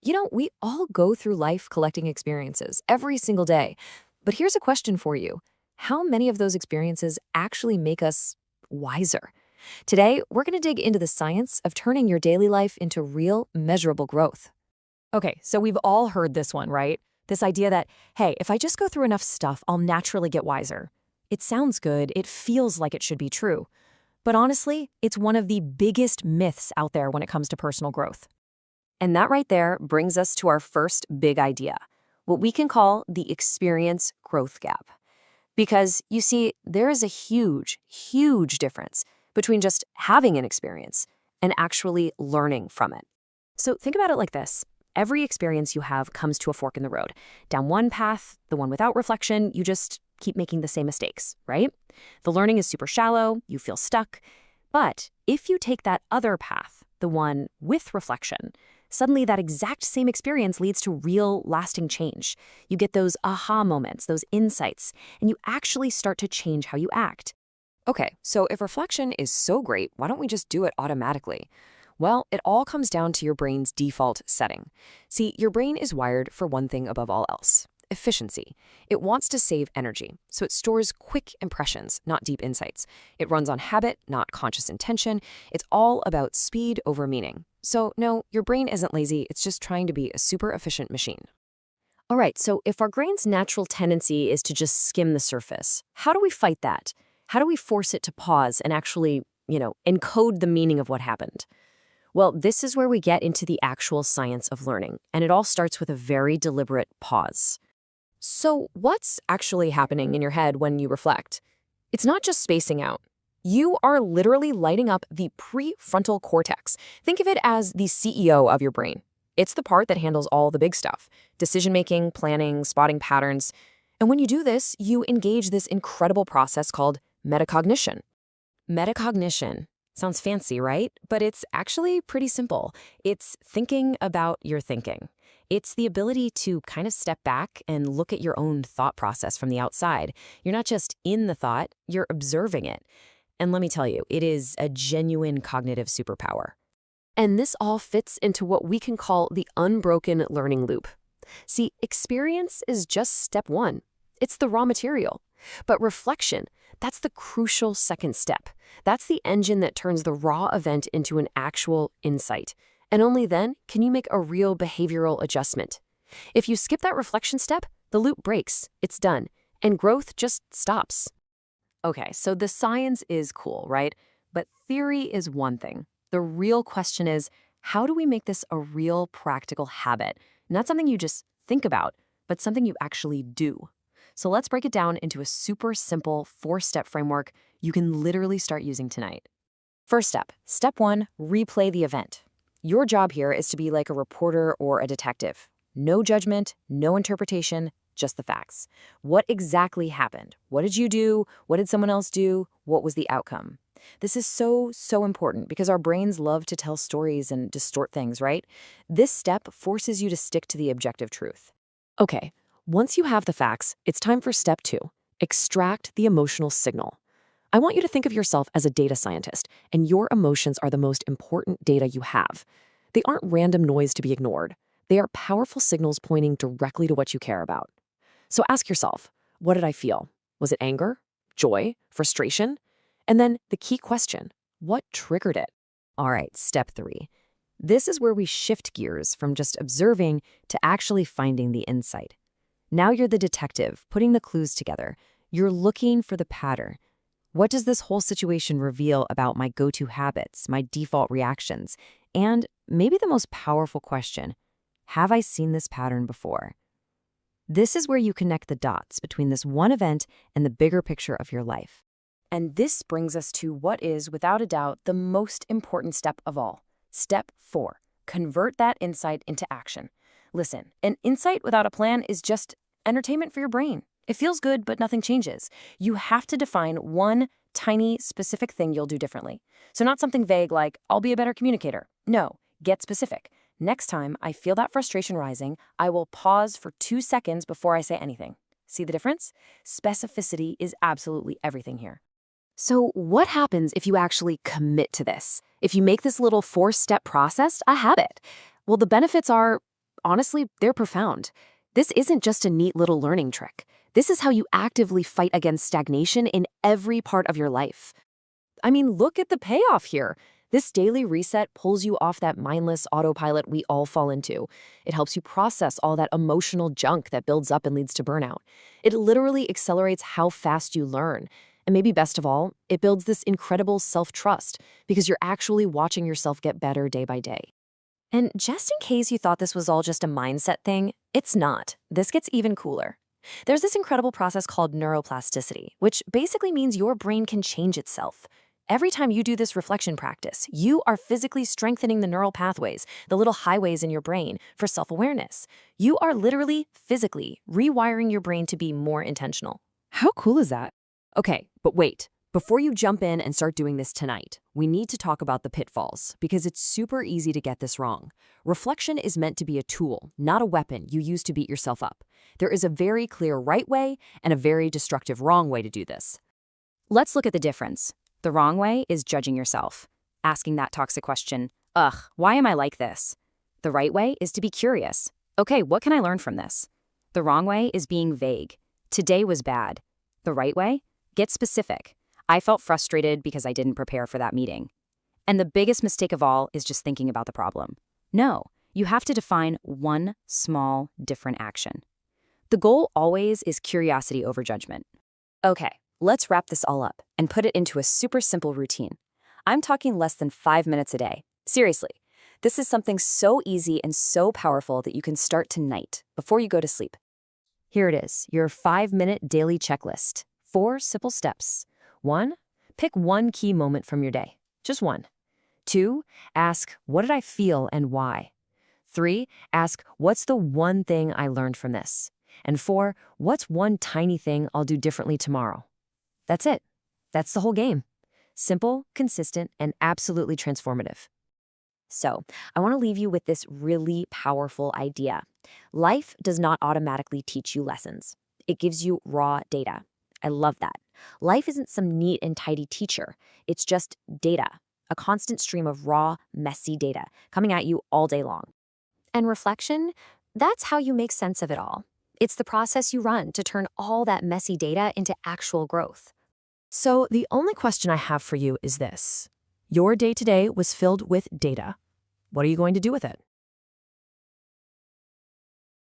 We all go through life collecting experiences every single day. But here's a question for you. How many of those experiences actually make us wiser? Today, we're going to dig into the science of turning your daily life into real, measurable growth. Okay, so we've all heard this one, right? This idea that, hey, if I just go through enough stuff, I'll naturally get wiser. It sounds good, it feels like it should be true. But honestly, it's one of the biggest myths out there when it comes to personal growth. And that right there brings us to our first big idea, what we can call the experience growth gap. Because, you see, there is a huge, huge difference between just having an experience and actually learning from it. So think about it like this. Every experience you have comes to a fork in the road. Down one path, the one without reflection, you just keep making the same mistakes, right? The learning is super shallow, you feel stuck. But if you take that other path, the one with reflection, suddenly that exact same experience leads to real, lasting change. You get those aha moments, those insights, and you actually start to change how you act. Okay, so if reflection is so great, why don't we just do it automatically? Well, it all comes down to your brain's default setting. See, your brain is wired for one thing above all else: efficiency. It wants to save energy, so it stores quick impressions, not deep insights. It runs on habit, not conscious intention. It's all about speed over meaning. So no, your brain isn't lazy, it's just trying to be a super efficient machine. All right, so if our brain's natural tendency is to just skim the surface, how do we fight that? How do we force it to pause and actually, encode the meaning of what happened? Well, this is where we get into the actual science of learning, and it all starts with a very deliberate pause. So, what's actually happening in your head when you reflect? It's not just spacing out. You are literally lighting up the prefrontal cortex. Think of it as the CEO of your brain. It's the part that handles all the big stuff: decision-making, planning, spotting patterns. And when you do this, you engage this incredible process called metacognition. Metacognition. Sounds fancy, right? But it's actually pretty simple. It's thinking about your thinking. It's the ability to kind of step back and look at your own thought process from the outside. You're not just in the thought, you're observing it. And let me tell you, it is a genuine cognitive superpower. And this all fits into what we can call the unbroken learning loop. See, experience is just step one. It's the raw material. But reflection, that's the crucial second step. That's the engine that turns the raw event into an actual insight. And only then can you make a real behavioral adjustment. If you skip that reflection step, the loop breaks, it's done, and growth just stops. Okay, so the science is cool, right? But theory is one thing. The real question is, how do we make this a real practical habit? Not something you just think about, but something you actually do. So let's break it down into a super simple 4-step framework you can literally start using tonight. First step. Step 1, replay the event. Your job here is to be like a reporter or a detective. No judgment, no interpretation, just the facts. What exactly happened? What did you do? What did someone else do? What was the outcome? This is so important because our brains love to tell stories and distort things, right? This step forces you to stick to the objective truth. Okay. Once you have the facts, it's time for step 2, extract the emotional signal. I want you to think of yourself as a data scientist, and your emotions are the most important data you have. They aren't random noise to be ignored. They are powerful signals pointing directly to what you care about. So ask yourself, what did I feel? Was it anger, joy, frustration? And then the key question, what triggered it? All right, step 3. This is where we shift gears from just observing to actually finding the insight. Now you're the detective, putting the clues together. You're looking for the pattern. What does this whole situation reveal about my go-to habits, my default reactions? And maybe the most powerful question, have I seen this pattern before? This is where you connect the dots between this one event and the bigger picture of your life. And this brings us to what is, without a doubt, the most important step of all. Step 4, convert that insight into action. Listen, an insight without a plan is just entertainment for your brain. It feels good, but nothing changes. You have to define one tiny, specific thing you'll do differently. So not something vague like, I'll be a better communicator. No, get specific. Next time I feel that frustration rising, I will pause for 2 seconds before I say anything. See the difference? Specificity is absolutely everything here. So what happens if you actually commit to this? If you make this little 4-step process a habit? Well, the benefits are honestly, they're profound. This isn't just a neat little learning trick. This is how you actively fight against stagnation in every part of your life. I mean, look at the payoff here. This daily reset pulls you off that mindless autopilot we all fall into. It helps you process all that emotional junk that builds up and leads to burnout. It literally accelerates how fast you learn. And maybe best of all, it builds this incredible self-trust because you're actually watching yourself get better day by day. And just in case you thought this was all just a mindset thing, it's not. This gets even cooler. There's this incredible process called neuroplasticity, which basically means your brain can change itself. Every time you do this reflection practice, you are physically strengthening the neural pathways, the little highways in your brain, for self-awareness. You are literally physically rewiring your brain to be more intentional. How cool is that? Okay, but wait. Before you jump in and start doing this tonight, we need to talk about the pitfalls, because it's super easy to get this wrong. Reflection is meant to be a tool, not a weapon you use to beat yourself up. There is a very clear right way and a very destructive wrong way to do this. Let's look at the difference. The wrong way is judging yourself, asking that toxic question, ugh, why am I like this? The right way is to be curious. Okay, what can I learn from this? The wrong way is being vague. Today was bad. The right way? Get specific. I felt frustrated because I didn't prepare for that meeting. And the biggest mistake of all is just thinking about the problem. No, you have to define one small, different action. The goal always is curiosity over judgment. Okay, let's wrap this all up and put it into a super simple routine. I'm talking less than 5 minutes a day. Seriously, this is something so easy and so powerful that you can start tonight before you go to sleep. Here it is, your 5-minute daily checklist. 4 simple steps. 1, pick one key moment from your day. Just one. 2, ask, what did I feel and why? 3, ask, what's the one thing I learned from this? And 4, what's one tiny thing I'll do differently tomorrow? That's it. That's the whole game. Simple, consistent, and absolutely transformative. So, I want to leave you with this really powerful idea. Life does not automatically teach you lessons. It gives you raw data. I love that. Life isn't some neat and tidy teacher. It's just data, a constant stream of raw, messy data coming at you all day long. And reflection, that's how you make sense of it all. It's the process you run to turn all that messy data into actual growth. So the only question I have for you is this. Your day today was filled with data. What are you going to do with it?